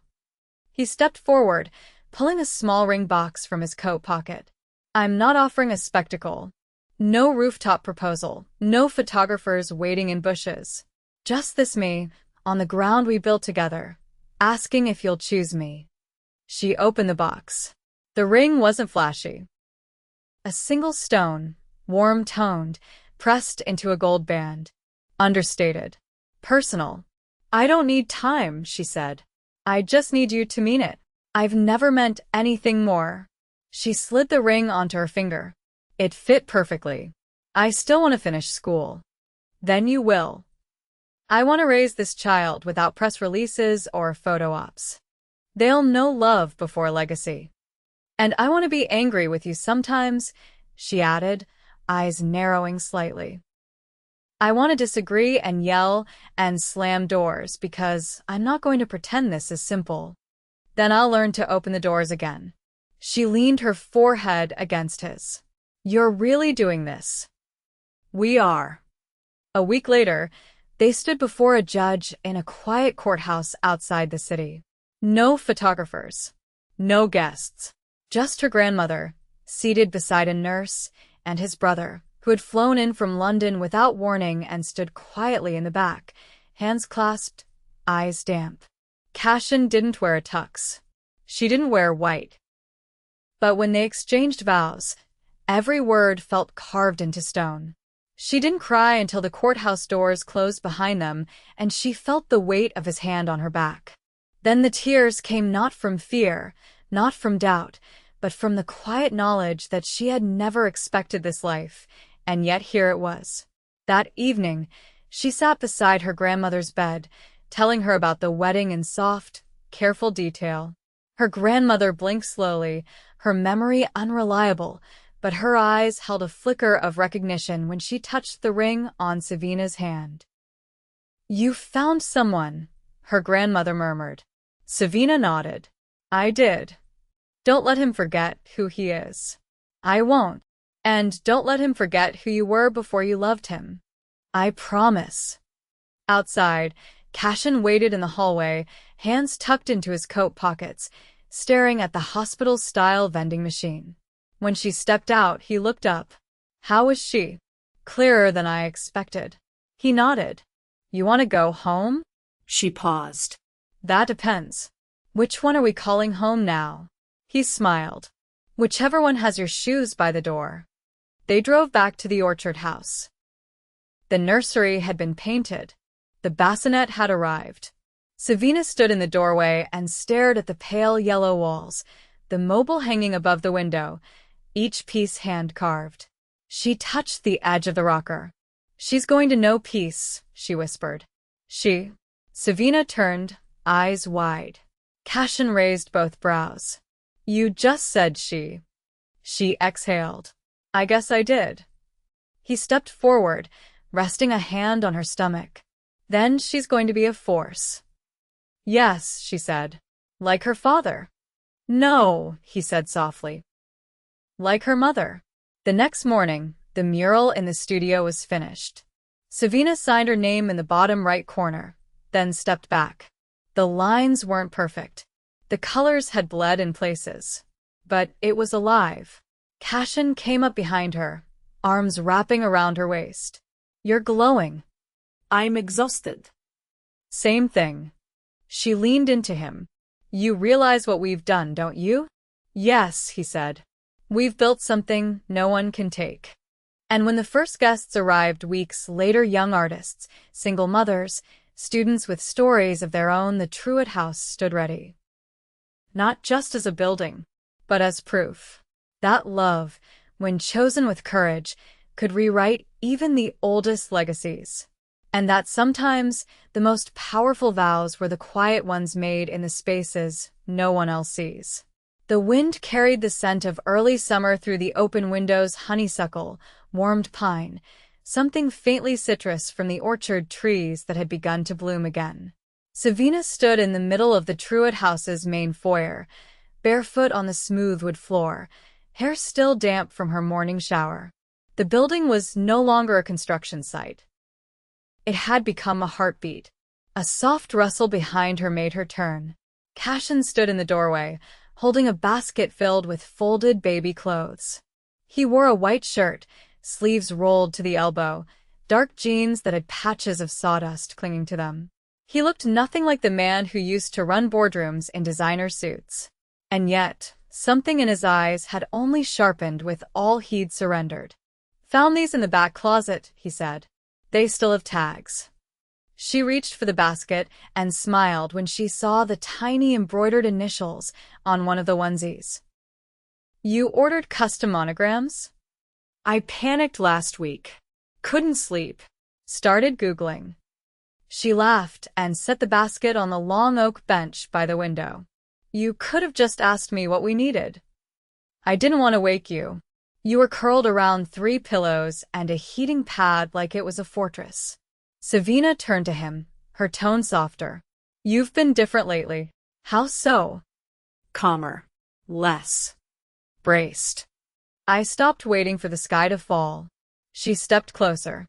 He stepped forward, pulling a small ring box from his coat pocket. I'm not offering a spectacle. No rooftop proposal, no photographers waiting in bushes. Just this me, on the ground we built together, asking if you'll choose me. She opened the box. The ring wasn't flashy. A single stone, warm-toned, pressed into a gold band. Understated. Personal. I don't need time, she said. I just need you to mean it. I've never meant anything more. She slid the ring onto her finger. It fit perfectly. I still want to finish school. Then you will. I want to raise this child without press releases or photo ops. They'll know love before legacy. And I want to be angry with you sometimes, she added, eyes narrowing slightly. I want to disagree and yell and slam doors because I'm not going to pretend this is simple. Then I'll learn to open the doors again. She leaned her forehead against his. You're really doing this. We are. A week later, they stood before a judge in a quiet courthouse outside the city. No photographers. No guests. Just her grandmother, seated beside a nurse, and his brother, who had flown in from London without warning and stood quietly in the back, hands clasped, eyes damp. Cassien didn't wear a tux. She didn't wear white. But when they exchanged vows, every word felt carved into stone. She didn't cry until the courthouse doors closed behind them, and she felt the weight of his hand on her back. Then the tears came not from fear, not from doubt, but from the quiet knowledge that she had never expected this life, and yet here it was. That evening, she sat beside her grandmother's bed, telling her about the wedding in soft, careful detail. Her grandmother blinked slowly, her memory unreliable, but her eyes held a flicker of recognition when she touched the ring on Savina's hand. You found someone, her grandmother murmured. Savina nodded. I did. Don't let him forget who he is. I won't. And don't let him forget who you were before you loved him. I promise. Outside, Cassien waited in the hallway, hands tucked into his coat pockets, staring at the hospital-style vending machine. When she stepped out, he looked up. How was she? Clearer than I expected. He nodded. You want to go home? She paused. That depends. Which one are we calling home now? He smiled. Whichever one has your shoes by the door. They drove back to the orchard house. The nursery had been painted. The bassinet had arrived. Savina stood in the doorway and stared at the pale yellow walls, the mobile hanging above the window, each piece hand-carved. She touched the edge of the rocker. She's going to know peace, she whispered. She. Savina turned, eyes wide. Cassien raised both brows. You just said she. She exhaled. I guess I did. He stepped forward, resting a hand on her stomach. Then she's going to be a force. Yes, she said. Like her father. No, he said softly. Like her mother. The next morning, the mural in the studio was finished. Savina signed her name in the bottom right corner, then stepped back. The lines weren't perfect. The colors had bled in places. But it was alive. Cassien came up behind her, arms wrapping around her waist. You're glowing. I'm exhausted. Same thing. She leaned into him. You realize what we've done, don't you? Yes, he said. We've built something no one can take. And when the first guests arrived weeks later, young artists, single mothers, students with stories of their own, the Truett house stood ready. Not just as a building, but as proof. That love, when chosen with courage, could rewrite even the oldest legacies. And that sometimes the most powerful vows were the quiet ones made in the spaces no one else sees. The wind carried the scent of early summer through the open windows, honeysuckle, warmed pine, something faintly citrus from the orchard trees that had begun to bloom again. Savina stood in the middle of the Truett house's main foyer, barefoot on the smooth wood floor, hair still damp from her morning shower. The building was no longer a construction site. It had become a heartbeat. A soft rustle behind her made her turn. Cassien stood in the doorway, holding a basket filled with folded baby clothes. He wore a white shirt, sleeves rolled to the elbow, dark jeans that had patches of sawdust clinging to them. He looked nothing like the man who used to run boardrooms in designer suits. And yet, something in his eyes had only sharpened with all he'd surrendered. "Found these in the back closet," he said. "They still have tags." She reached for the basket and smiled when she saw the tiny embroidered initials on one of the onesies. "You ordered custom monograms?" "I panicked last week. Couldn't sleep. Started Googling." She laughed and set the basket on the long oak bench by the window. "You could have just asked me what we needed. I didn't want to wake you. You were curled around 3 pillows and a heating pad like it was a fortress." Savina turned to him, her tone softer. "You've been different lately." "How so?" "Calmer. Less braced." "I stopped waiting for the sky to fall." She stepped closer.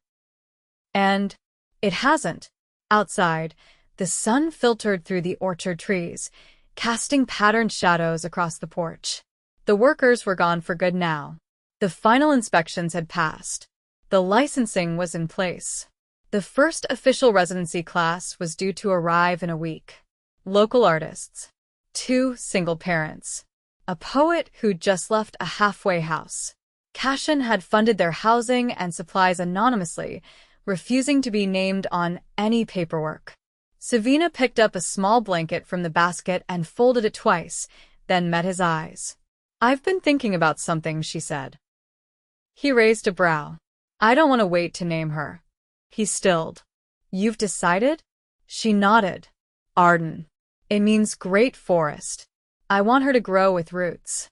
And it hasn't. Outside, the sun filtered through the orchard trees, casting patterned shadows across the porch. The workers were gone for good now. The final inspections had passed. The licensing was in place. The first official residency class was due to arrive in a week. Local artists. 2 single parents. A poet who'd just left a halfway house. Cassien had funded their housing and supplies anonymously, refusing to be named on any paperwork. Savina picked up a small blanket from the basket and folded it twice, then met his eyes. "I've been thinking about something," she said. He raised a brow. "I don't want to wait to name her." He stilled. "You've decided?" She nodded. "Arden. It means great forest. I want her to grow with roots."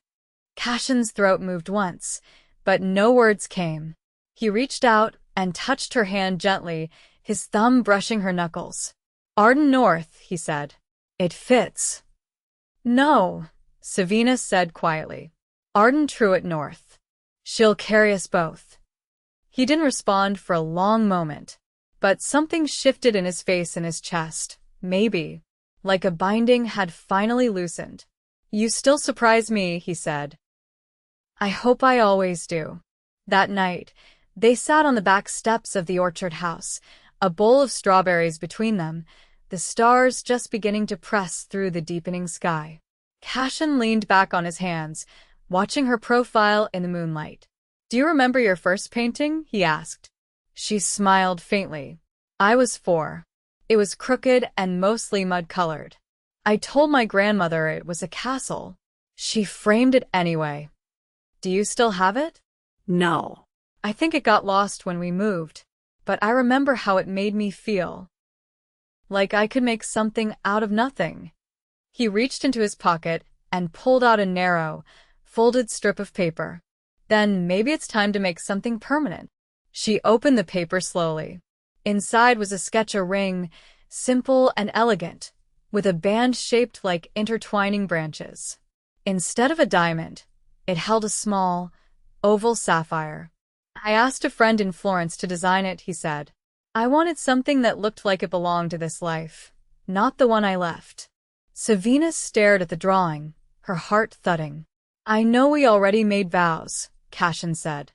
Cassien's throat moved once, but no words came. He reached out and touched her hand gently, his thumb brushing her knuckles. "Arden North," he said. "It fits." "No," Savina said quietly. "Arden Truett North. She'll carry us both." He didn't respond for a long moment, but something shifted in his face and his chest, maybe, like a binding had finally loosened. "You still surprise me," he said. "I hope I always do." That night, they sat on the back steps of the orchard house, a bowl of strawberries between them, the stars just beginning to press through the deepening sky. Cassien leaned back on his hands, watching her profile in the moonlight. "Do you remember your first painting?" he asked. She smiled faintly. "I was 4. It was crooked and mostly mud-colored. I told my grandmother it was a castle. She framed it anyway." "Do you still have it?" "No. I think it got lost when we moved, but I remember how it made me feel. Like I could make something out of nothing." He reached into his pocket and pulled out a narrow, folded strip of paper. "Then maybe it's time to make something permanent." She opened the paper slowly. Inside was a sketch of a ring, simple and elegant, with a band shaped like intertwining branches. Instead of a diamond, it held a small, oval sapphire. "I asked a friend in Florence to design it," he said. "I wanted something that looked like it belonged to this life, not the one I left." Savina stared at the drawing, her heart thudding. "I know we already made vows," Cassien said.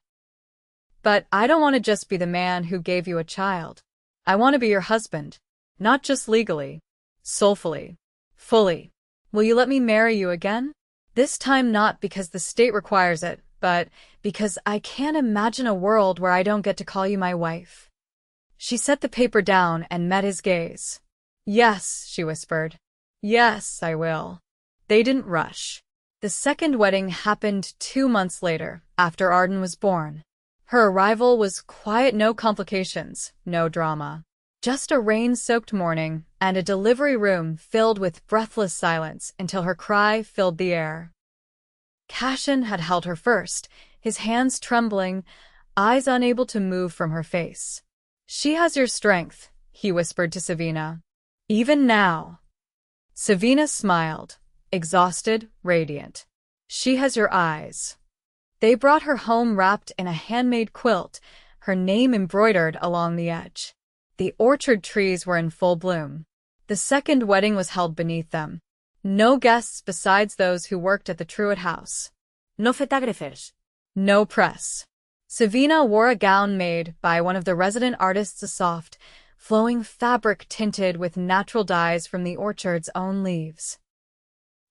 "But I don't want to just be the man who gave you a child. I want to be your husband, not just legally, soulfully, fully. Will you let me marry you again? This time not because the state requires it, but because I can't imagine a world where I don't get to call you my wife." She set the paper down and met his gaze. "Yes," she whispered. "Yes, I will." They didn't rush. The second wedding happened 2 months later, after Arden was born. Her arrival was quiet, no complications, no drama. Just a rain-soaked morning and a delivery room filled with breathless silence until her cry filled the air. Cassien had held her first, his hands trembling, eyes unable to move from her face. She has your strength, he whispered to Savina. Even now. Savina smiled, exhausted, radiant. She has your eyes. They brought her home wrapped in a handmade quilt, her name embroidered along the edge. The orchard trees were in full bloom. The second wedding was held beneath them. No guests besides those who worked at the Truett house. No fotógrafos. No press. Savina wore a gown made by one of the resident artists, a soft, flowing fabric tinted with natural dyes from the orchard's own leaves.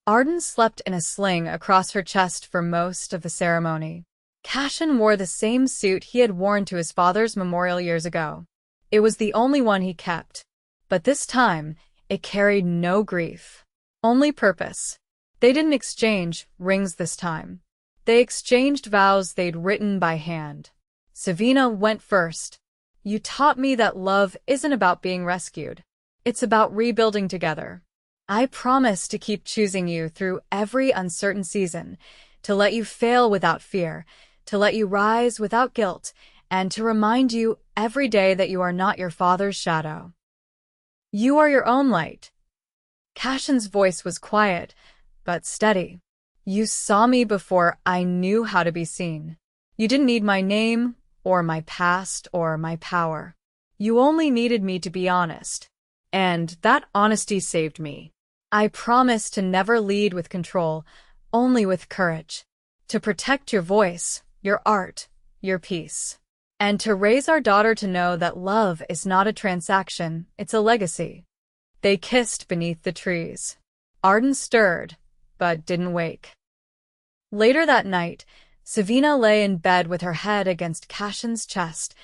Arden slept in a sling across her chest for most of the ceremony. Cassien wore the same suit he had worn to his father's memorial years ago. It was the only one he kept. But this time, it carried no grief. Only purpose. They didn't exchange rings this time. They exchanged vows they'd written by hand. Savina went first. You taught me that love isn't about being rescued. It's about rebuilding together. I promise to keep choosing you through every uncertain season, to let you fail without fear, to let you rise without guilt, and to remind you every day that you are not your father's shadow. You are your own light. Cassien's voice was quiet, but steady. You saw me before I knew how to be seen. You didn't need my name, or my past, or my power. You only needed me to be honest. And that honesty saved me. I promise to never lead with control, only with courage. To protect your voice, your art, your peace. And to raise our daughter to know that love is not a transaction, it's a legacy. They kissed beneath the trees. Arden stirred, but didn't wake. Later that night, Savina lay in bed with her head against Cassien's chest,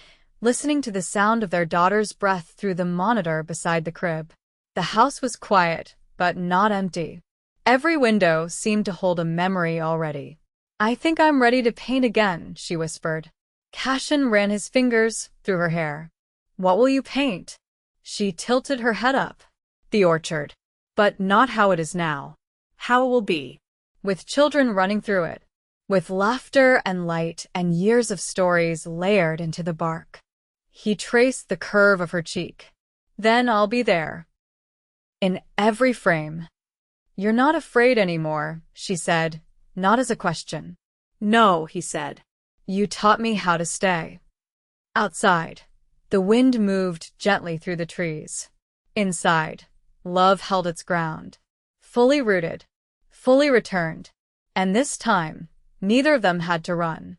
listening to the sound of their daughter's breath through the monitor beside the crib. The house was quiet, but not empty. Every window seemed to hold a memory already. I think I'm ready to paint again, she whispered. Cassien ran his fingers through her hair. What will you paint? She tilted her head up. The orchard. But not how it is now. How it will be. With children running through it. With laughter and light and years of stories layered into the bark. He traced the curve of her cheek. Then I'll be there. In every frame. You're not afraid anymore, she said, not as a question. No, he said. You taught me how to stay. Outside, the wind moved gently through the trees. Inside, love held its ground. Fully rooted, fully returned. And this time, neither of them had to run.